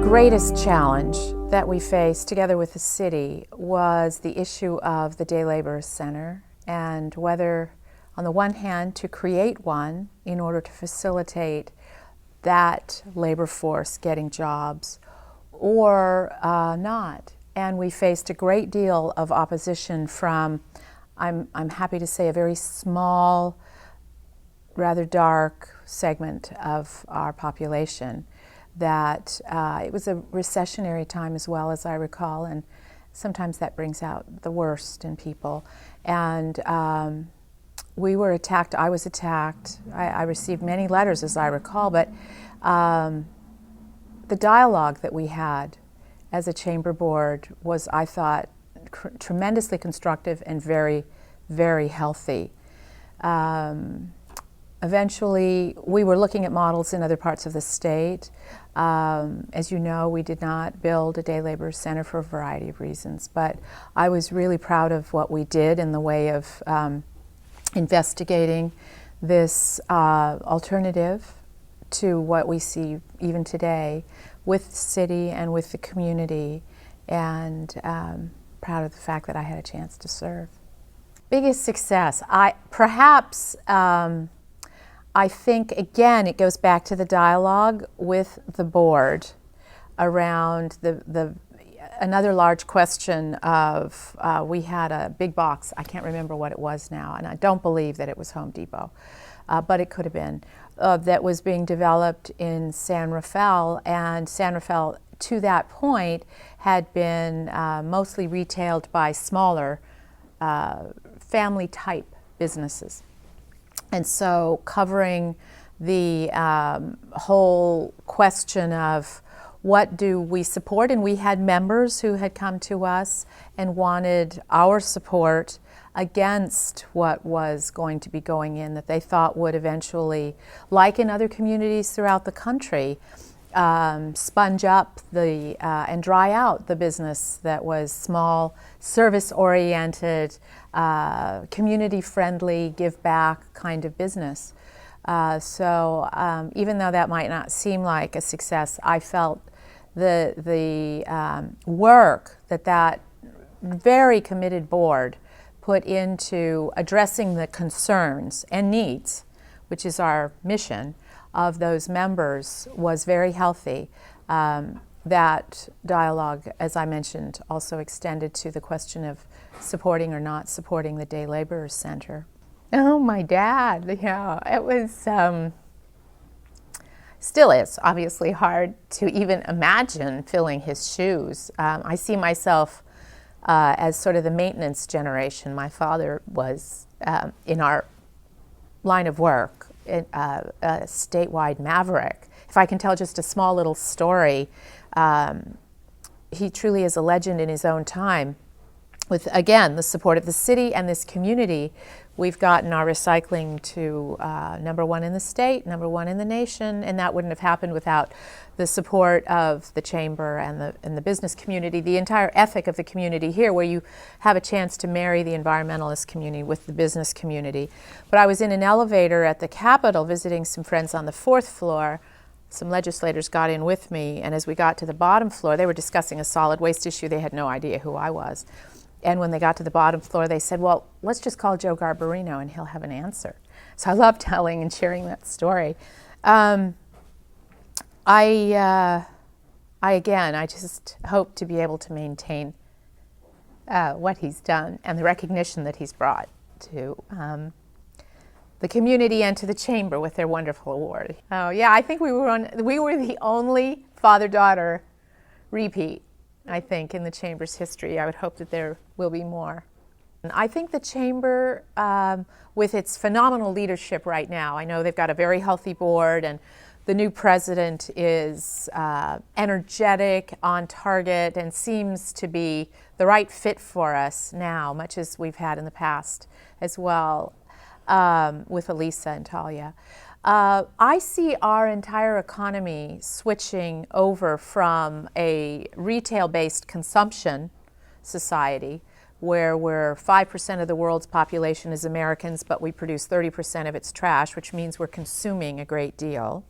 greatest challenge that we faced together with the city was the issue of the Day Laborers Center and whether, on the one hand, to create one in order to facilitate that labor force getting jobs or not. And we faced a great deal of opposition from, I'm happy to say, a very small, rather dark segment of our population. That it was a recessionary time as well, as I recall, and sometimes that brings out the worst in people. And we were attacked, I was attacked, I received many letters as I recall, but the dialogue that we had as a chamber board was, I thought, tremendously constructive and very, very healthy. Eventually, we were looking at models in other parts of the state. As you know, we did not build a day labor center for a variety of reasons, but I was really proud of what we did in the way of investigating this alternative to what we see even today with the city and with the community, and proud of the fact that I had a chance to serve. Biggest success, I think, again, it goes back to the dialogue with the board around another large question of, we had a big box, I can't remember what it was now, and I don't believe that it was Home Depot, but it could have been, that was being developed in San Rafael, and San Rafael, to that point, had been mostly retailed by smaller family-type businesses. And so covering the whole question of what do we support, and we had members who had come to us and wanted our support against what was going to be going in that they thought would eventually, like in other communities throughout the country, sponge up and dry out the business that was small, service-oriented, community-friendly, give-back kind of business. So even though that might not seem like a success, I felt the work that very committed board put into addressing the concerns and needs, which is our mission, of those members was very healthy. That dialogue, as I mentioned, also extended to the question of supporting or not supporting the Day Laborers Center. Oh, my dad, yeah, it was, still is obviously hard to even imagine filling his shoes. I see myself as sort of the maintenance generation. My father was, in our line of work, a statewide maverick. If I can tell just a small little story, he truly is a legend in his own time. With, again, the support of the city and this community, we've gotten our recycling to #1 in the state, #1 in the nation, and that wouldn't have happened without the support of the chamber and the business community, the entire ethic of the community here, where you have a chance to marry the environmentalist community with the business community. But I was in an elevator at the Capitol visiting some friends on the 4th floor. Some legislators got in with me, and as we got to the bottom floor, they were discussing a solid waste issue. They had no idea who I was. And when they got to the bottom floor, they said, well, let's just call Joe Garbarino and he'll have an answer. So I love telling and sharing that story. I just hope to be able to maintain what he's done and the recognition that he's brought to the community and to the chamber with their wonderful award. Oh yeah, I think we were the only father-daughter repeat, I think, in the chamber's history. I would hope that there will be more. And I think the chamber, with its phenomenal leadership right now, I know they've got a very healthy board, and the new president is energetic, on target, and seems to be the right fit for us now, much as we've had in the past as well, with Elisa and Talia. I see our entire economy switching over from a retail-based consumption society, where we're 5% of the world's population is Americans, but we produce 30% of its trash, which means we're consuming a great deal.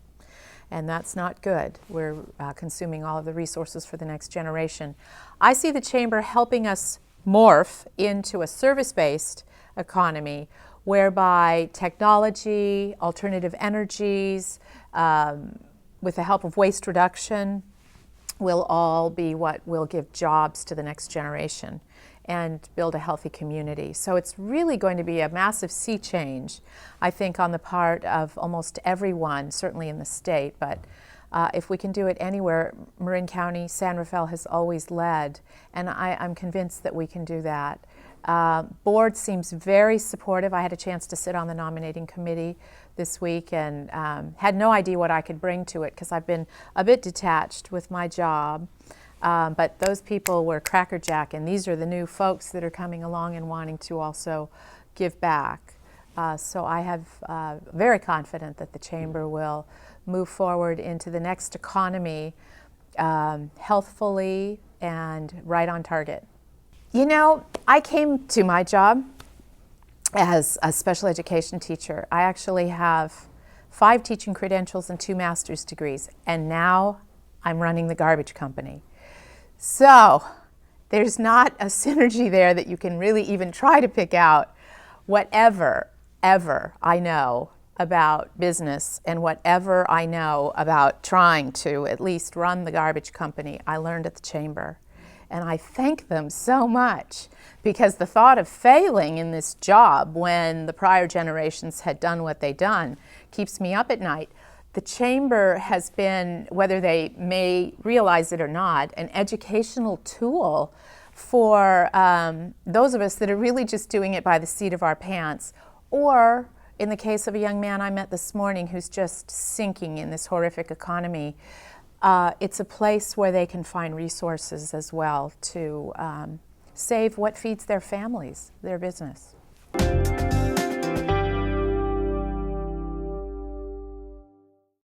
and that's not good. We're consuming all of the resources for the next generation. I see the Chamber helping us morph into a service-based economy whereby technology, alternative energies, with the help of waste reduction, will all be what will give jobs to the next generation and build a healthy community. So it's really going to be a massive sea change, I think, on the part of almost everyone, certainly in the state. But if we can do it anywhere, Marin County, San Rafael has always led, and I'm convinced that we can do that. Board seems very supportive. I had a chance to sit on the nominating committee this week and had no idea what I could bring to it because I've been a bit detached with my job. But those people were crackerjack, and these are the new folks that are coming along and wanting to also give back. So I have very confident that the Chamber will move forward into the next economy healthfully and right on target. You know, I came to my job as a special education teacher. I actually have 5 teaching credentials and 2 master's degrees, and now I'm running the garbage company. So there's not a synergy there that you can really even try to pick out. Whatever I know about business and whatever I know about trying to at least run the garbage company, I learned at the Chamber. And I thank them so much, because the thought of failing in this job when the prior generations had done what they'd done keeps me up at night. The Chamber has been, whether they may realize it or not, an educational tool for those of us that are really just doing it by the seat of our pants, or in the case of a young man I met this morning who's just sinking in this horrific economy. It's a place where they can find resources as well to save what feeds their families, their business.